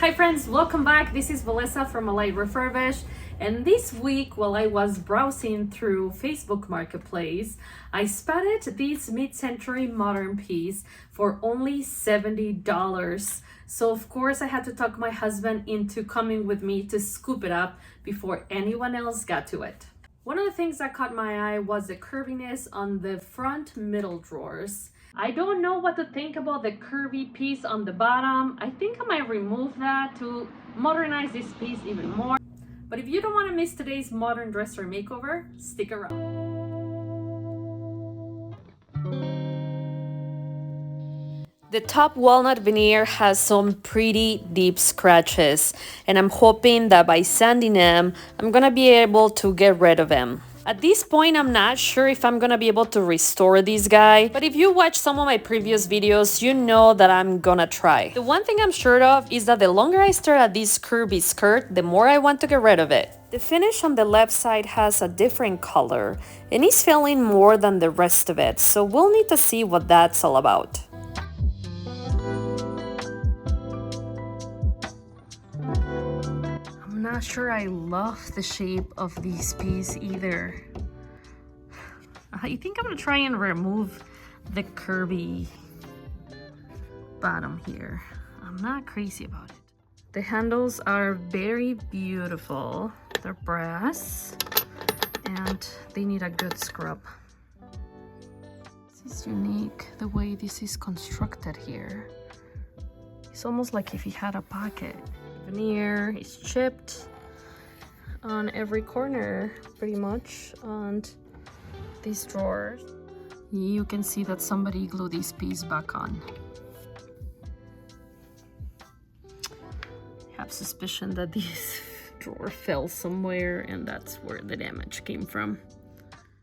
Hi friends, welcome back. This is Vanessa from aliferefurbished, and this week while I was browsing through Facebook Marketplace, I spotted this mid-century modern piece for only $70. So of course I had to talk my husband into coming with me to scoop it up before anyone else got to it. One of the things that caught my eye was the curviness on the front middle drawers. I don't know what to think about the curvy piece on the bottom. I think I might remove that to modernize this piece even more. But if you don't want to miss today's modern dresser makeover, stick around. The top walnut veneer has some pretty deep scratches, and I'm hoping that by sanding them, I'm gonna be able to get rid of them. At this point, I'm not sure if I'm gonna be able to restore this guy, but if you watch some of my previous videos, you know that I'm gonna try. The one thing I'm sure of is that the longer I stare at this curvy skirt, the more I want to get rid of it. The finish on the left side has a different color, and it's feeling more than the rest of it, so we'll need to see what that's all about. I'm not sure I love the shape of this piece either. I think I'm gonna try and remove the curvy bottom here. I'm not crazy about it. The handles are very beautiful. They're brass and they need a good scrub. This is unique, the way this is constructed here. It's almost like if you had a pocket. Veneer is chipped on every corner pretty much on these drawers. You can see that somebody glued this piece back on. I have suspicion that this drawer fell somewhere and that's where the damage came from.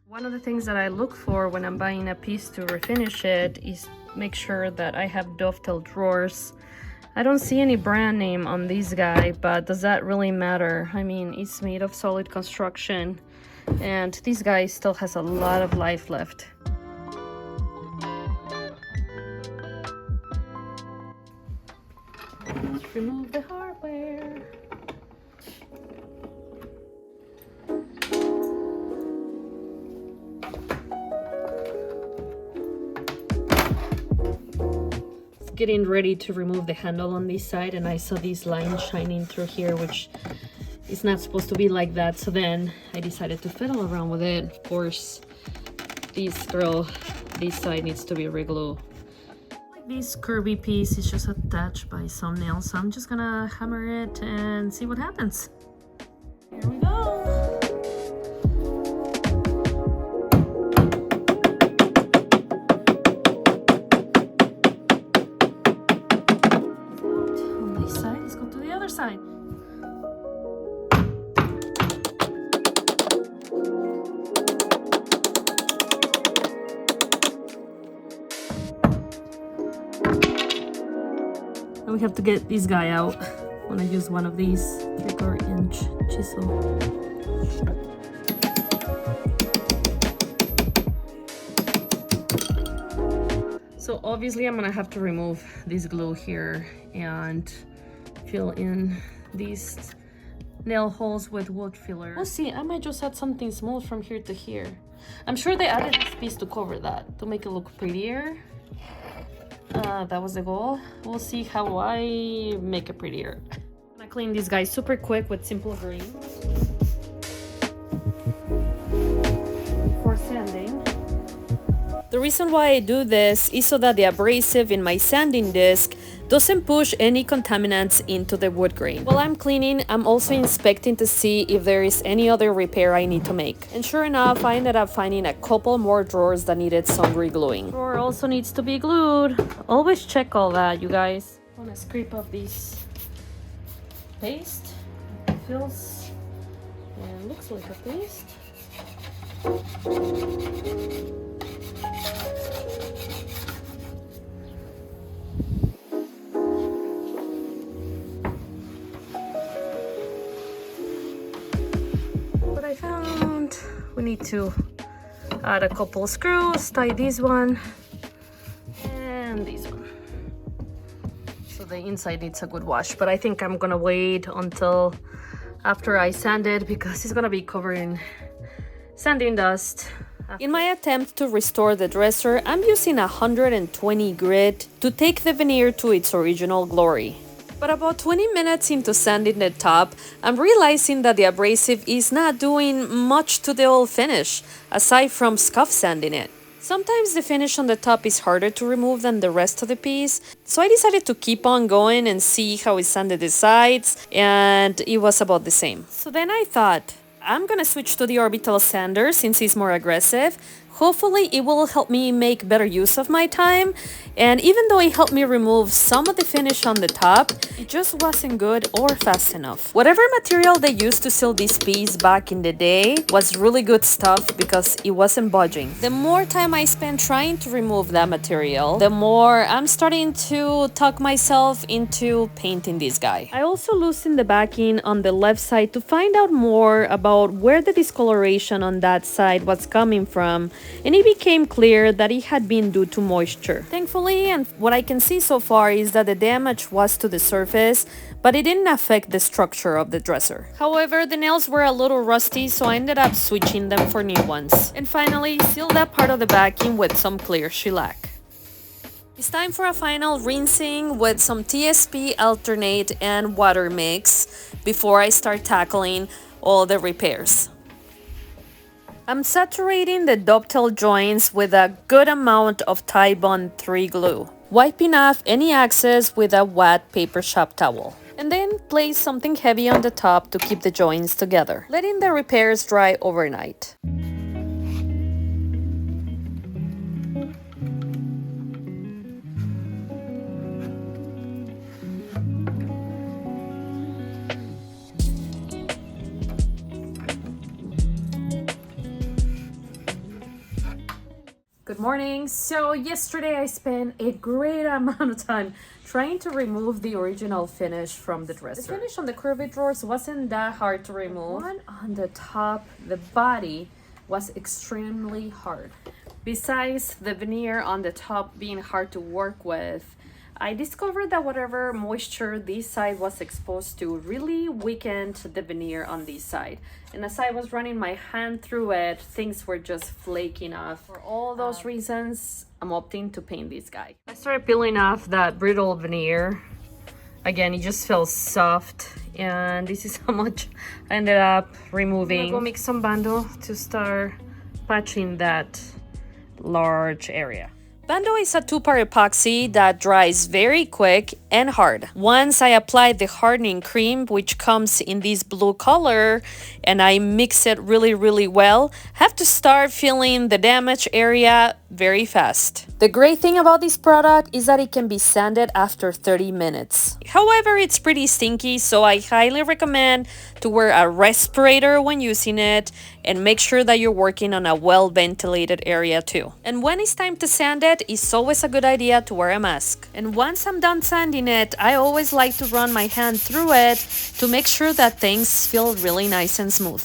One of the things that I look for when I'm buying a piece to refinish it is make sure that I have dovetail drawers. I don't see any brand name on this guy, but does that really matter? I mean, it's made of solid construction and this guy still has a lot of life left. Let's remove the hardware. Getting ready to remove the handle on this side, and I saw these lines shining through here, which is not supposed to be like that, so then I decided to fiddle around with it. Of course, this side needs to be re-glued. Like this curvy piece is just attached by some nails, so I'm just gonna hammer it and see what happens. Here we go. Side. Now we have to get this guy out. I'm gonna use one of these 3/4-inch chisel. So obviously I'm gonna have to remove this glue here and fill in these nail holes with wood filler. We'll see, I might just add something smooth from here to here. I'm sure they added this piece to cover that, to make it look prettier. That was the goal. We'll see how I make it prettier. I'm gonna clean this guy super quick with simple green. For sanding. The reason why I do this is so that the abrasive in my sanding disc doesn't push any contaminants into the wood grain. While I'm cleaning, I'm also inspecting to see if there is any other repair I need to make. And sure enough, I ended up finding a couple more drawers that needed some re-gluing. Drawer also needs to be glued. Always check all that, you guys. I'm gonna scrape up this paste. It feels and looks like a paste. I found we need to add a couple screws, tie this one and this one. So the inside needs a good wash, but I think I'm gonna wait until after I sand it because it's gonna be covered in sanding dust. In my attempt to restore the dresser, I'm using a 120 grit to take the veneer to its original glory. But about 20 minutes into sanding the top, I'm realizing that the abrasive is not doing much to the old finish, aside from scuff sanding it. Sometimes the finish on the top is harder to remove than the rest of the piece, so I decided to keep on going and see how it sanded the sides, and it was about the same. So then I thought, I'm gonna switch to the orbital sander since it's more aggressive. Hopefully it will help me make better use of my time, and even though it helped me remove some of the finish on the top, it just wasn't good or fast enough. Whatever material they used to seal this piece back in the day was really good stuff because it wasn't budging. The more time I spent trying to remove that material, the more I'm starting to talk myself into painting this guy. I also loosened the backing on the left side to find out more about where the discoloration on that side was coming from, and it became clear that it had been due to moisture. Thankfully, and what I can see so far is that the damage was to the surface, but it didn't affect the structure of the dresser. However, the nails were a little rusty, so I ended up switching them for new ones. And finally, sealed that part of the backing with some clear shellac. It's time for a final rinsing with some TSP alternate and water mix before I start tackling all the repairs. I'm saturating the dovetail joints with a good amount of Tide-Bond 3 glue, wiping off any excess with a wet paper shop towel, and then place something heavy on the top to keep the joints together, letting the repairs dry overnight. Good morning. So yesterday I spent a great amount of time trying to remove the original finish from the dresser. The finish on the curved drawers wasn't that hard to remove. One on the top, the body, was extremely hard. Besides the veneer on the top being hard to work with, I discovered that whatever moisture this side was exposed to really weakened the veneer on this side. And as I was running my hand through it, things were just flaking off. For all those reasons, I'm opting to paint this guy. I started peeling off that brittle veneer. Again, it just felt soft, and this is how much I ended up removing. I'm gonna go mix some Bando to start patching that large area. Bando is a two-part epoxy that dries very quick and hard. Once I apply the hardening cream, which comes in this blue color, and I mix it really well, have to start feeling the damaged area very fast. The great thing about this product is that it can be sanded after 30 minutes. However, it's pretty stinky, so I highly recommend to wear a respirator when using it, and make sure that you're working on a well-ventilated area too. And when it's time to sand it, it's always a good idea to wear a mask. And once I'm done sanding it, I always like to run my hand through it to make sure that things feel really nice and smooth.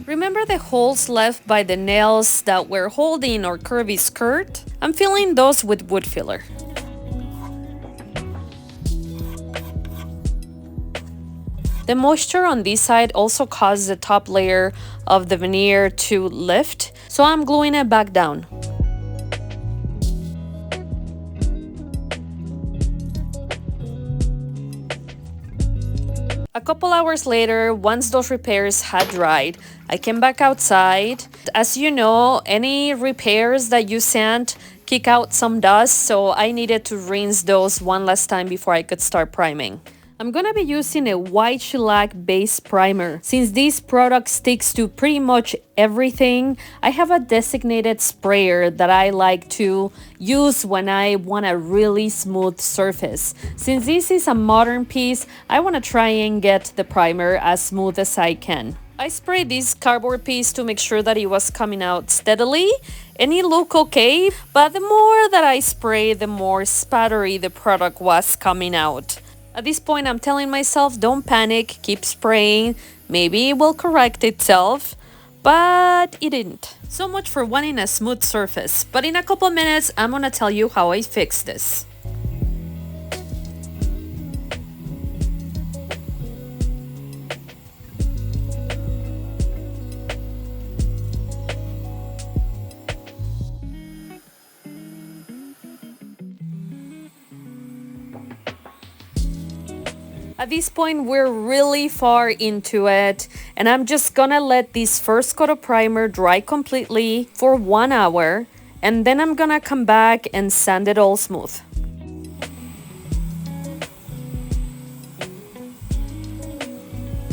Remember the holes left by the nails that were holding our curvy skirt? I'm filling those with wood filler. The moisture on this side also caused the top layer of the veneer to lift, so I'm gluing it back down. A couple hours later, once those repairs had dried, I came back outside. As you know, any repairs that you sand kick out some dust, so I needed to rinse those one last time before I could start priming. I'm gonna be using a white shellac base primer. Since this product sticks to pretty much everything, I have a designated sprayer that I like to use when I want a really smooth surface. Since this is a modern piece, I want to try and get the primer as smooth as I can. I sprayed this cardboard piece to make sure that it was coming out steadily, and it looked okay, but the more that I sprayed, the more spattery the product was coming out. At this point, I'm telling myself, don't panic, keep spraying, maybe it will correct itself, but it didn't. So much for wanting a smooth surface, but in a couple minutes, I'm gonna tell you how I fixed this. At this point, we're really far into it, and I'm just gonna let this first coat of primer dry completely for 1 hour, and then I'm gonna come back and sand it all smooth.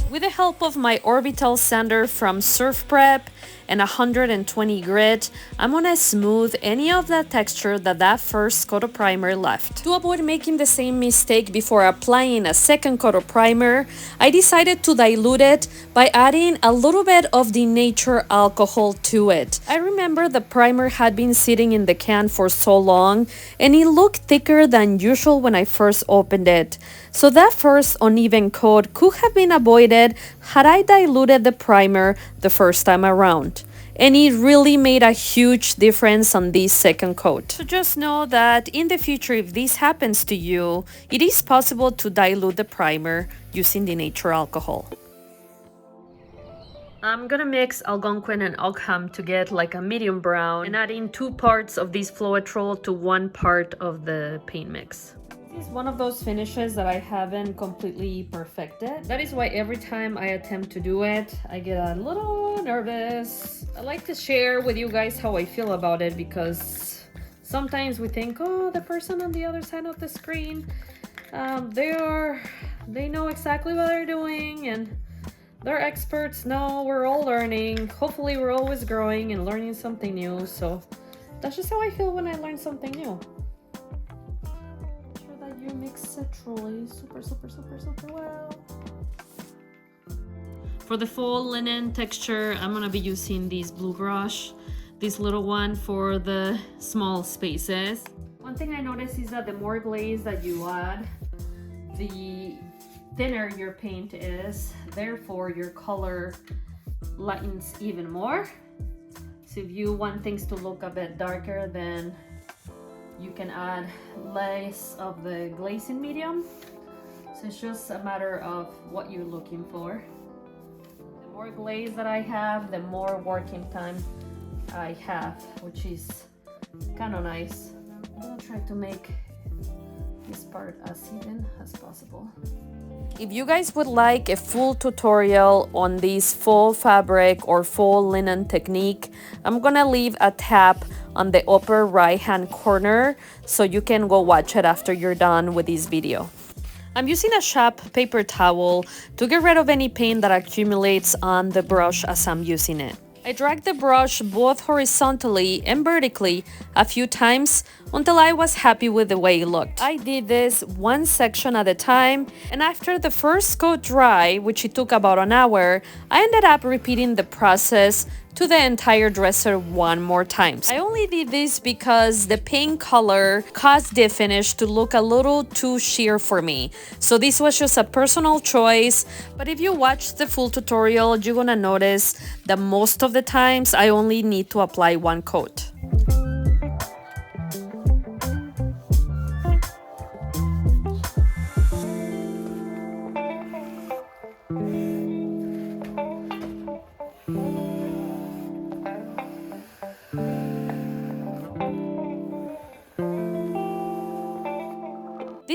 With the help of my orbital sander from Surfprep and 120 grit, I'm gonna smooth any of that texture that first coat of primer left. To avoid making the same mistake before applying a second coat of primer, I decided to dilute it by adding a little bit of the nature alcohol to it. I remember the primer had been sitting in the can for so long, and it looked thicker than usual when I first opened it. So that first uneven coat could have been avoided had I diluted the primer the first time around. And it really made a huge difference on this second coat. So just know that in the future, if this happens to you, it is possible to dilute the primer using the nature alcohol. I'm gonna mix Algonquin and Ogham to get like a medium brown and adding 2 parts of this Floetrol to 1 part of the paint mix. This is one of those finishes that I haven't completely perfected. That is why every time I attempt to do it, I get a little nervous. I like to share with you guys how I feel about it, because sometimes we think, oh, the person on the other side of the screen, they know exactly what they're doing and they're experts. No, we're all learning. Hopefully we're always growing and learning something new. So that's just how I feel when I learn something new. You mix it truly super well. For the faux linen texture, I'm gonna be using this blue brush, this little one for the small spaces. One thing I noticed is that the more glaze that you add, the thinner your paint is, therefore your color lightens even more. So if you want things to look a bit darker, then you can add less of the glazing medium. So it's just a matter of what you're looking for. The more glaze that I have, the more working time I have, which is kind of nice. I'm gonna try to make this part as even as possible. If you guys would like a full tutorial on this faux fabric or faux linen technique, I'm gonna leave a tab on the upper right hand corner so you can go watch it after you're done with this video. I'm using a Shop paper towel to get rid of any paint that accumulates on the brush as I'm using it. I drag the brush both horizontally and vertically a few times until I was happy with the way it looked. I did this one section at a time, and after the first coat dry, which it took about an hour, I ended up repeating the process to the entire dresser 1 more time. I only did this because the paint color caused the finish to look a little too sheer for me. So this was just a personal choice, but if you watch the full tutorial, you're gonna notice that most of the times I only need to apply 1 coat.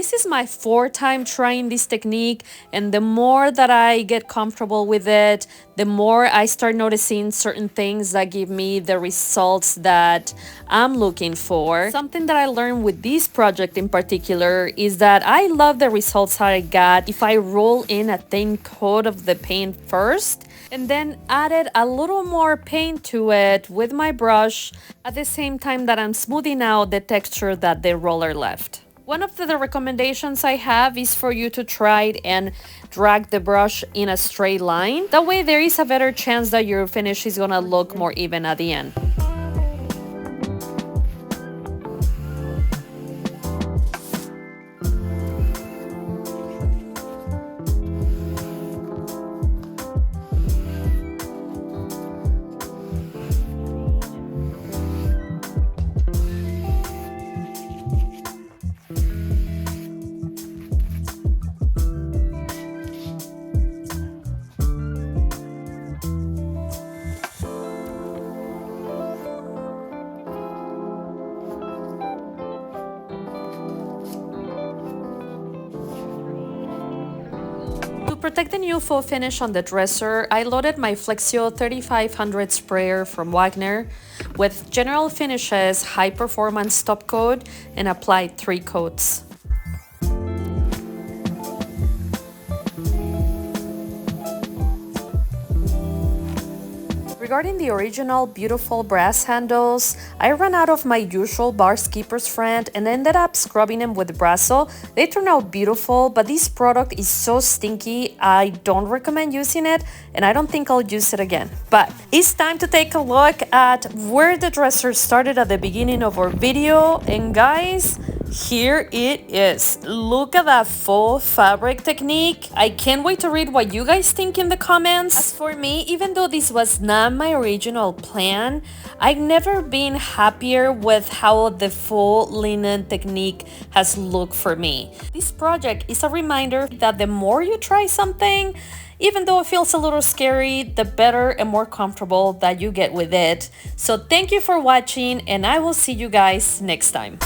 This is my fourth time trying this technique, and the more that I get comfortable with it, the more I start noticing certain things that give me the results that I'm looking for. Something that I learned with this project in particular is that I love the results I got if I roll in a thin coat of the paint first and then added a little more paint to it with my brush at the same time that I'm smoothing out the texture that the roller left. One of the recommendations I have is for you to try it and drag the brush in a straight line. That way there is a better chance that your finish is gonna look more even at the end. To protect the new faux finish on the dresser, I loaded my Flexio 3500 sprayer from Wagner with General Finishes high performance top coat and applied 3 coats. Regarding the original beautiful brass handles, I ran out of my usual bar skipper's friend and ended up scrubbing them with Brasso. They turned out beautiful, but this product is so stinky, I don't recommend using it, and I don't think I'll use it again. But it's time to take a look at where the dresser started at the beginning of our video, and guys, here it is. Look at that faux fabric technique. I can't wait to read what you guys think in the comments. As for me, even though this was not my original plan, I've never been happier with how the faux linen technique has looked for me. This project is a reminder that the more you try something, even though it feels a little scary, the better and more comfortable that you get with it. So thank you for watching, and I will see you guys next time.